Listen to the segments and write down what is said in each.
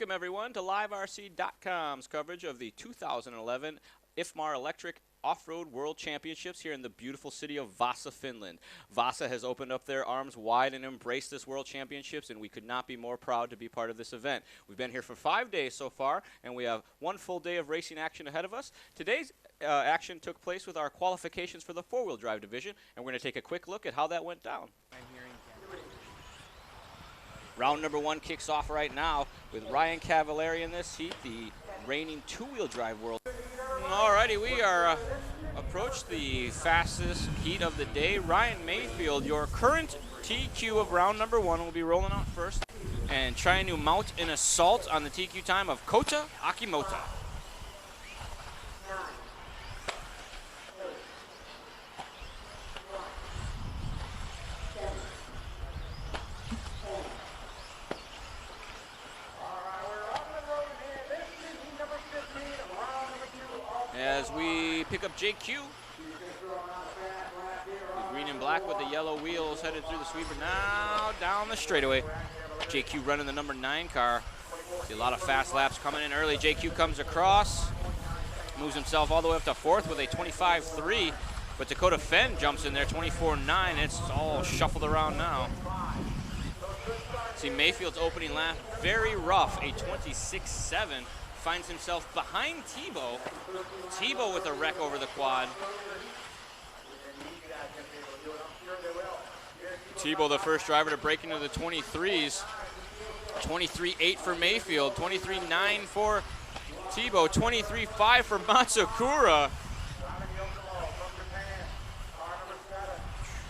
Welcome, everyone, to LiveRC.com's coverage of the 2011 IFMAR Electric Off-Road World Championships here in the beautiful city of Vaasa, Finland. Vaasa has opened up their arms wide and embraced this World Championships, and we could not be more proud to be part of this event. We've been here for 5 days so far, and we have one full day of racing action ahead of us. Today's action took place with our qualifications for the four-wheel drive division, and we're going to take a quick look at how that went down. Round number one kicks off right now with Ryan Cavallari in this heat, the reigning two-wheel drive world. Alrighty, we are approached the fastest heat of the day. Ryan Mayfield, your current TQ of round number one, will be rolling out first and trying to mount an assault on the TQ time of Kota Akimoto. As we pick up JQ, the green and black with the yellow wheels headed through the sweeper now down the straightaway. JQ running the number 9 car. See a lot of fast laps coming in early. JQ comes across, moves himself all the way up to 4th with a 25.3, but Dakotah Phend jumps in there, 24.9. It's all shuffled around now. See Mayfield's opening lap, very rough, a 26.7. Finds himself behind Tebo. Tebo with a wreck over the quad. Tebo, the first driver to break into the 23s. 23.8 for Mayfield, 23.9 for Tebo, 23.5 for Matsukura.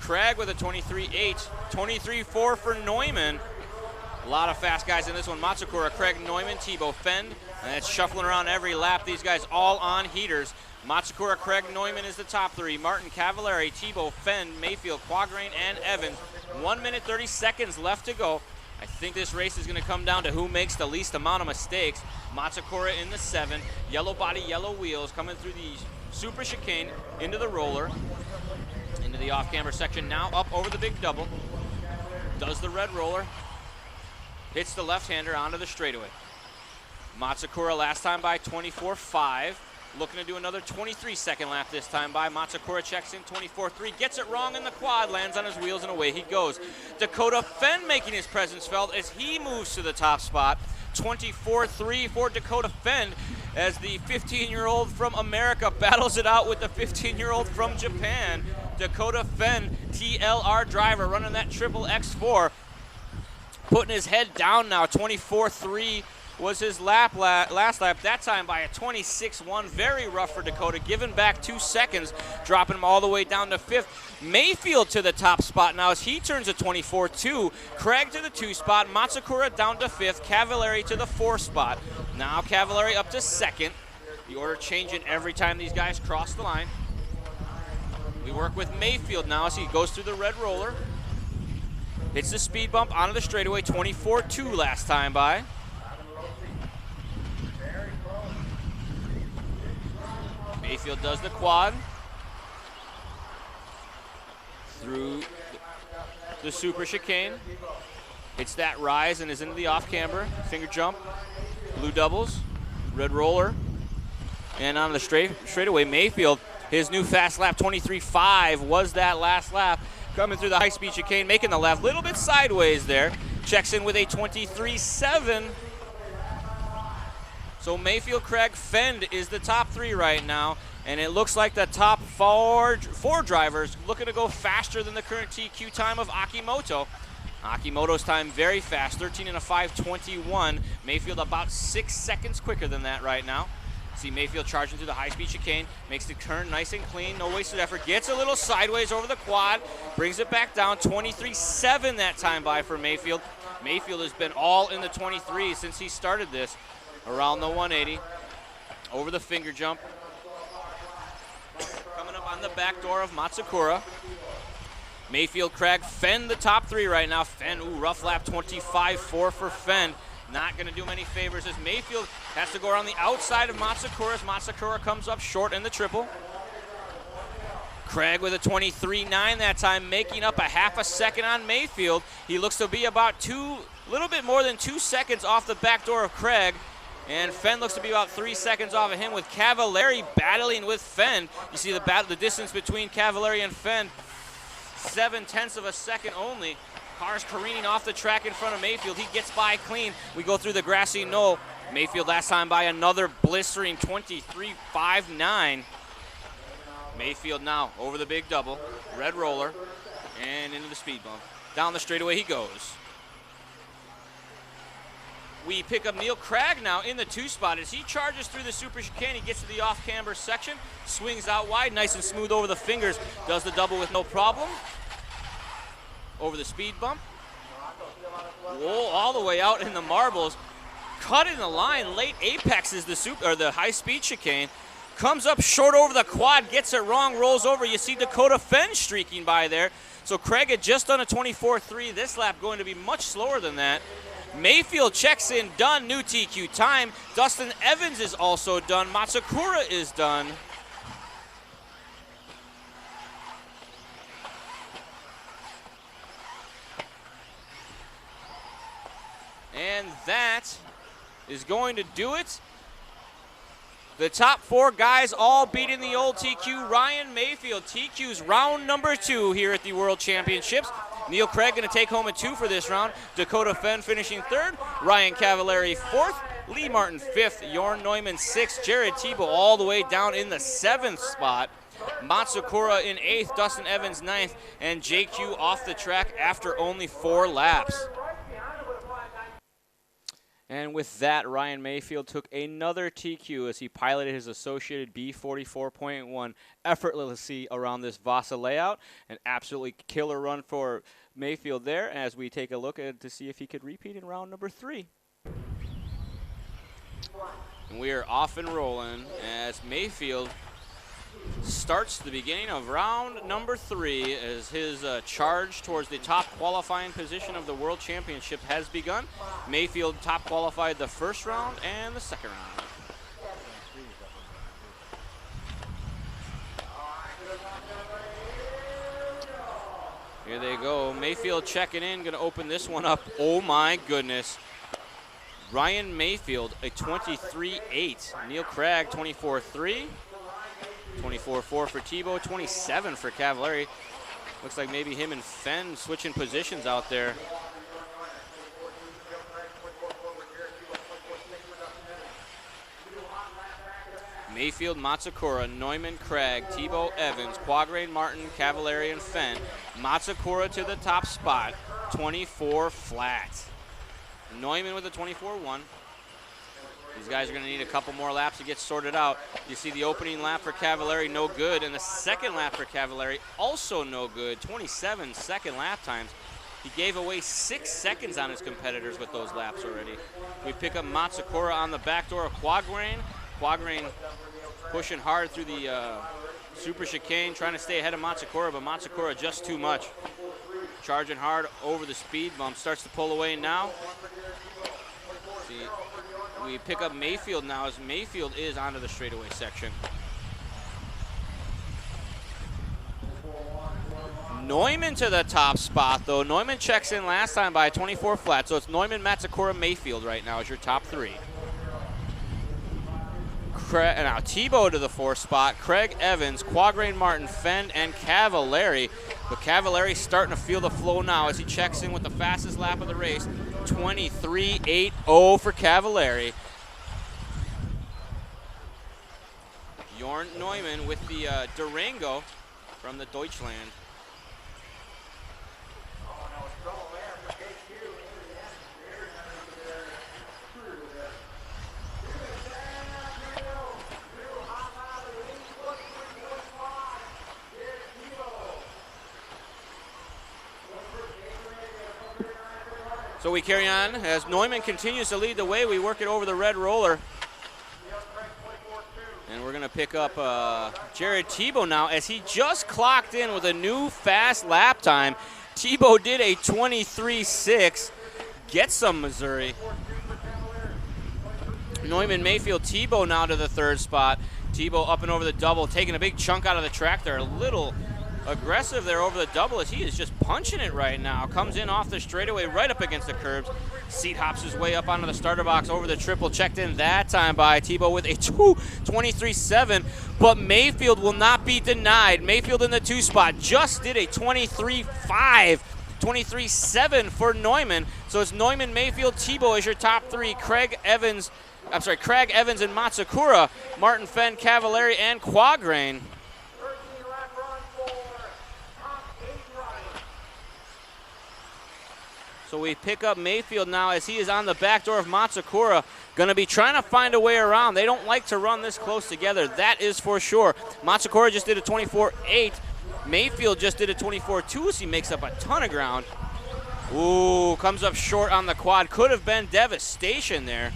Craig with a 23.8, 23.4 for Neumann. A lot of fast guys in this one. Matsukura, Craig, Neumann, Tebo, Phend. And it's shuffling around every lap. These guys all on heaters. Matsukura, Craig, Neumann is the top 3. Martin, Cavallari, Tebo, Phend, Mayfield, Quagrain, and Evans. 1 minute 30 seconds left to go. I think this race is going to come down to who makes the least amount of mistakes. Matsukura in the 7. Yellow body, yellow wheels coming through the super chicane into the roller. Into the off-camber section. Now up over the big double. Does the red roller. Hits the left-hander onto the straightaway. Matsukura last time by 24.5. Looking to do another 23-second lap this time by. Matsukura checks in 24.3. Gets it wrong in the quad. Lands on his wheels and away he goes. Dakotah Phend making his presence felt as he moves to the top spot. 24.3 for Dakotah Phend as the 15-year-old from America battles it out with the 15-year-old from Japan. Dakotah Phend, TLR driver, running that triple X4. Putting his head down now. 24.3 was his last lap, that time by a 26.1. Very rough for Dakotah, giving back 2 seconds, dropping him all the way down to 5th. Mayfield to the top spot now as he turns a 24.2. Craig to the 2 spot, Matsukura down to 5th, Cavallari to the 4 spot. Now Cavallari up to 2nd. The order changing every time these guys cross the line. We work with Mayfield now as he goes through the red roller. Hits the speed bump onto the straightaway, 24.2 last time by. Mayfield does the quad through the super chicane. Hits that rise and is into the off camber. Finger jump, blue doubles, red roller, and on the straightaway. Mayfield, his new fast lap, 23.5 was that last lap. Coming through the high-speed chicane, making the left, little bit sideways there. Checks in with a 23.7. So Mayfield, Craig, Phend is the top 3 right now, and it looks like the top four drivers looking to go faster than the current TQ time of Akimoto. Akimoto's time very fast, 13 and a 5.21. Mayfield about 6 seconds quicker than that right now. See Mayfield charging through the high-speed chicane, makes the turn nice and clean, no wasted effort, gets a little sideways over the quad, brings it back down, 23.7 that time by for Mayfield. Mayfield has been all in the 23s since he started this, around the 180, over the finger jump. Coming up on the back door of Matsukura. Mayfield, Craig, Phend the top 3 right now. Phend, rough lap, 25.4 for Phend. Not going to do him any favors as Mayfield has to go around the outside of Matsukura as Matsukura comes up short in the triple. Craig with a 23.9 that time, making up a half a second on Mayfield. He looks to be about little bit more than 2 seconds off the back door of Craig. And Phend looks to be about 3 seconds off of him, with Cavallari battling with Phend. You see the distance between Cavallari and Phend, 0.7 of a second only. Cars careening off the track in front of Mayfield. He gets by clean. We go through the grassy knoll. Mayfield last time by another blistering 23.59. Mayfield now over the big double, red roller, and into the speed bump. Down the straightaway he goes. We pick up Neil Craig now in the 2 spot. As he charges through the super chicane, he gets to the off-camber section, swings out wide, nice and smooth over the fingers, does the double with no problem. Over the speed bump. Whoa, all the way out in the marbles. Cutting the line, late apexes the high-speed chicane. Comes up short over the quad, gets it wrong, rolls over. You see Dakotah Phend streaking by there. So Craig had just done a 24.3. This lap going to be much slower than that. Mayfield checks in, done, new TQ time. Dustin Evans is also done. Matsukura is done. And that is going to do it. The top 4 guys all beating the old TQ. Ryan Mayfield, TQ's round number 2 here at the World Championships. Neil Craig going to take home a 2 for this round. Dakotah Phend finishing 3rd. Ryan Cavallari 4th. Lee Martin 5th. Jorn Neumann 6th. Jared Tebo all the way down in the 7th spot. Matsukura in 8th. Dustin Evans 9th. And JQ off the track after only 4 laps. And with that, Ryan Mayfield took another TQ as he piloted his associated B44.1 effortlessly around this Vaasa layout. An absolutely killer run for Mayfield there as we take a look at to see if he could repeat in round number 3. And we are off and rolling as Mayfield starts the beginning of round number 3 as his charge towards the top qualifying position of the World Championship has begun. Mayfield top qualified the 1st round and the 2nd round. Here they go. Mayfield checking in, going to open this one up. Oh my goodness. Ryan Mayfield, a 23.8. Neil Craig, 24.3. 24.4 for Tebo, 27 for Cavallari. Looks like maybe him and Phend switching positions out there. Mayfield, Matsukura, Neumann, Craig, Tebo, Evans, Quagrain, Martin, Cavallari, and Phend. Matsukura to the top spot, 24 flat. Neumann with a 24.1. These guys are going to need a couple more laps to get sorted out. You see the opening lap for Cavallari, no good, and the second lap for Cavallari, also no good. 27 second lap times. He gave away 6 seconds on his competitors with those laps already. We pick up Matsukura on the back door of Quagrain. Quagrain pushing hard through the super chicane, trying to stay ahead of Matsukura, but Matsukura just too much. Charging hard over the speed bump, starts to pull away now. See, we pick up Mayfield now as Mayfield is onto the straightaway section. Neumann to the top spot, though. Neumann checks in last time by 24 flat, so it's Neumann, Matsukura, Mayfield right now as your top 3. Now Tebo to the 4th spot, Craig Evans, Quagrain Martin, Phend, and Cavallari. But Cavallari starting to feel the flow now as he checks in with the fastest lap of the race. 23.80 for Cavallari. Jorn Neumann with the Durango from the Deutschland. So we carry on as Neumann continues to lead the way. We work it over the red roller. And we're going to pick up Jared Tebo now as he just clocked in with a new fast lap time. Tebo did a 23.6. Get some, Missouri. Neumann, Mayfield, Tebo now to the 3rd spot. Tebo up and over the double, taking a big chunk out of the track there. A little aggressive there over the double as he is just punching it right now. Comes in off the straightaway right up against the curbs. Seat hops his way up onto the starter box over the triple. Checked in that time by Tebo with a 23.7, but Mayfield will not be denied. Mayfield in the 2 spot just did a 23.5. 23.7 for Neumann. So it's Neumann, Mayfield, Tebo as your top 3. Craig Evans and Matsukura, Martin Phend, Cavallari, and Quagrain. So we pick up Mayfield now as he is on the back door of Matsukura. Going to be trying to find a way around. They don't like to run this close together. That is for sure. Matsukura just did a 24.8. Mayfield just did a 24.2 as he makes up a ton of ground. Ooh, comes up short on the quad. Could have been devastation there.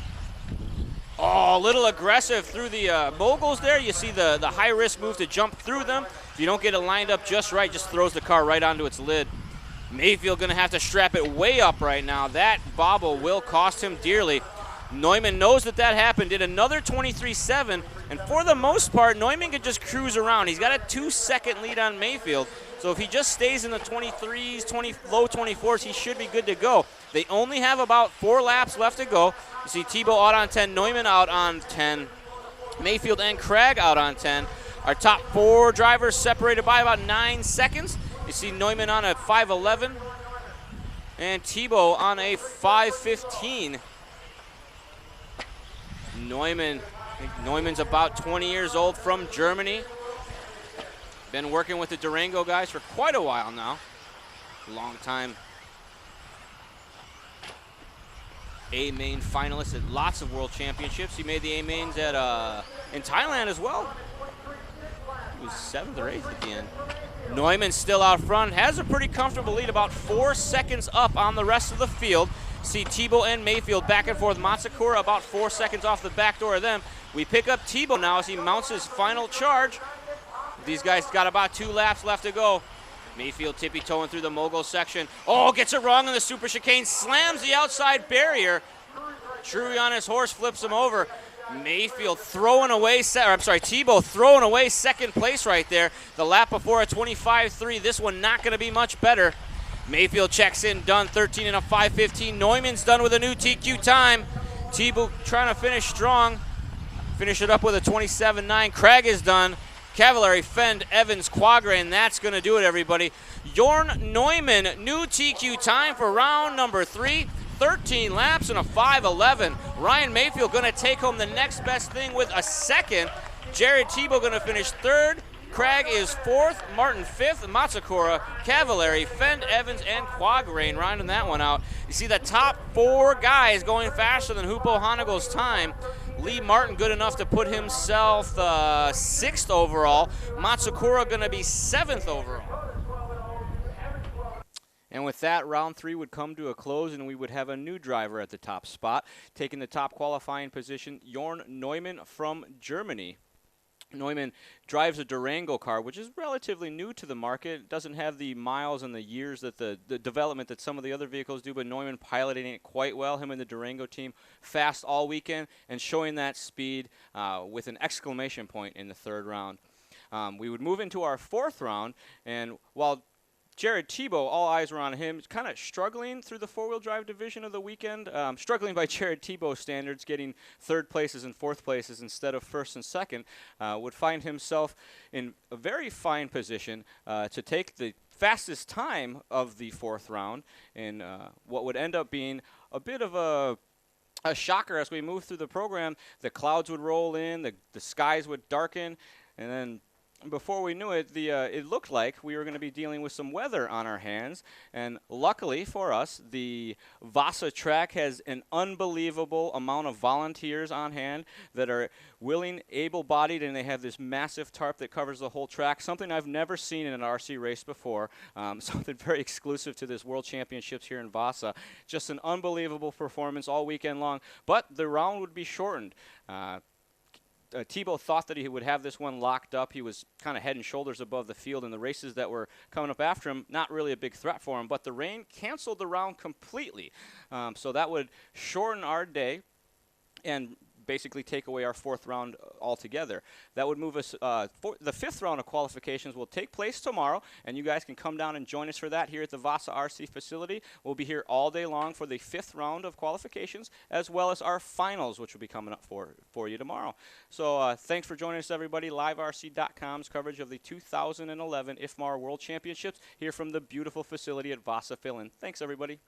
Oh, a little aggressive through the moguls there. You see the high-risk move to jump through them. If you don't get it lined up just right, just throws the car right onto its lid. Mayfield going to have to strap it way up right now. That bobble will cost him dearly. Neumann knows that happened, did another 23.7, and for the most part, Neumann could just cruise around. He's got a 2-second lead on Mayfield, so if he just stays in the 23s, low 24s, he should be good to go. They only have about 4 laps left to go. You see Tebo out on 10, Neumann out on 10, Mayfield and Craig out on 10. Our top 4 drivers separated by about 9 seconds. You see Neumann on a 5.11 and Tebo on a 5.15. Neumann's about 20 years old, from Germany. Been working with the Durango guys for quite a while now. Long time A-main finalist at lots of world championships. He made the A-mains at in Thailand as well. He was 7th or 8th at the end. Neumann still out front, has a pretty comfortable lead, about 4 seconds up on the rest of the field. See Tebo and Mayfield back and forth. Matsukura about 4 seconds off the back door of them. We pick up Tebo now as he mounts his final charge. These guys got about 2 laps left to go. Mayfield tippy-toeing through the mogul section. Oh, gets it wrong in the super chicane, slams the outside barrier. Truly on his horse, flips him over. Mayfield throwing away, Tebo throwing away second place right there. The lap before a 25.3. This one not going to be much better. Mayfield checks in, done 13 and a 5.15. Neumann's done with a new TQ time. Tebo trying to finish strong. Finish it up with a 27.9. Craig is done. Cavallari, Phend, Evans, Quagrain. That's going to do it, everybody. Jorn Neumann, new TQ time for round number 3. 13 laps and a 5.11. Ryan Mayfield going to take home the next best thing with a second. Jared Tebo going to finish 3rd. Craig is 4th. Martin 5th. Matsukura, Cavallari, Phend, Evans, and Quagrain rounding that one out. You see the top 4 guys going faster than Hupo Hanago's time. Lee Martin good enough to put himself 6th overall. Matsukura going to be 7th overall. And with that, round 3 would come to a close, and we would have a new driver at the top spot. Taking the top qualifying position, Jorn Neumann from Germany. Neumann drives a Durango car, which is relatively new to the market. It doesn't have the miles and the years that the development that some of the other vehicles do, but Neumann piloting it quite well. Him and the Durango team fast all weekend and showing that speed with an exclamation point in the 3rd round. We would move into our 4th round, and while Jared Tebo, all eyes were on him, kind of struggling through the 4-wheel drive division of the weekend. Struggling by Jared Tebo standards, getting 3rd places and 4th places instead of 1st and 2nd, would find himself in a very fine position to take the fastest time of the 4th round in what would end up being a bit of a shocker as we move through the program. The clouds would roll in, the skies would darken, and then before we knew it, it looked like we were going to be dealing with some weather on our hands. And luckily for us, the Vaasa track has an unbelievable amount of volunteers on hand that are willing, able-bodied, and they have this massive tarp that covers the whole track, something I've never seen in an RC race before, something very exclusive to this World Championships here in Vaasa. Just an unbelievable performance all weekend long, but the round would be shortened. Tebo thought that he would have this one locked up. He was kind of head and shoulders above the field in the races that were coming up after him. Not really a big threat for him, but the rain canceled the round completely. So that would shorten our day and basically take away our 4th round altogether. That would move us, the 5th round of qualifications will take place tomorrow, and you guys can come down and join us for that here at the Vaasa RC facility. We'll be here all day long for the 5th round of qualifications, as well as our finals, which will be coming up for you tomorrow. So thanks for joining us, everybody. LiveRC.com's coverage of the 2011 IFMAR World Championships here from the beautiful facility at Vaasa, Finland. Thanks, everybody.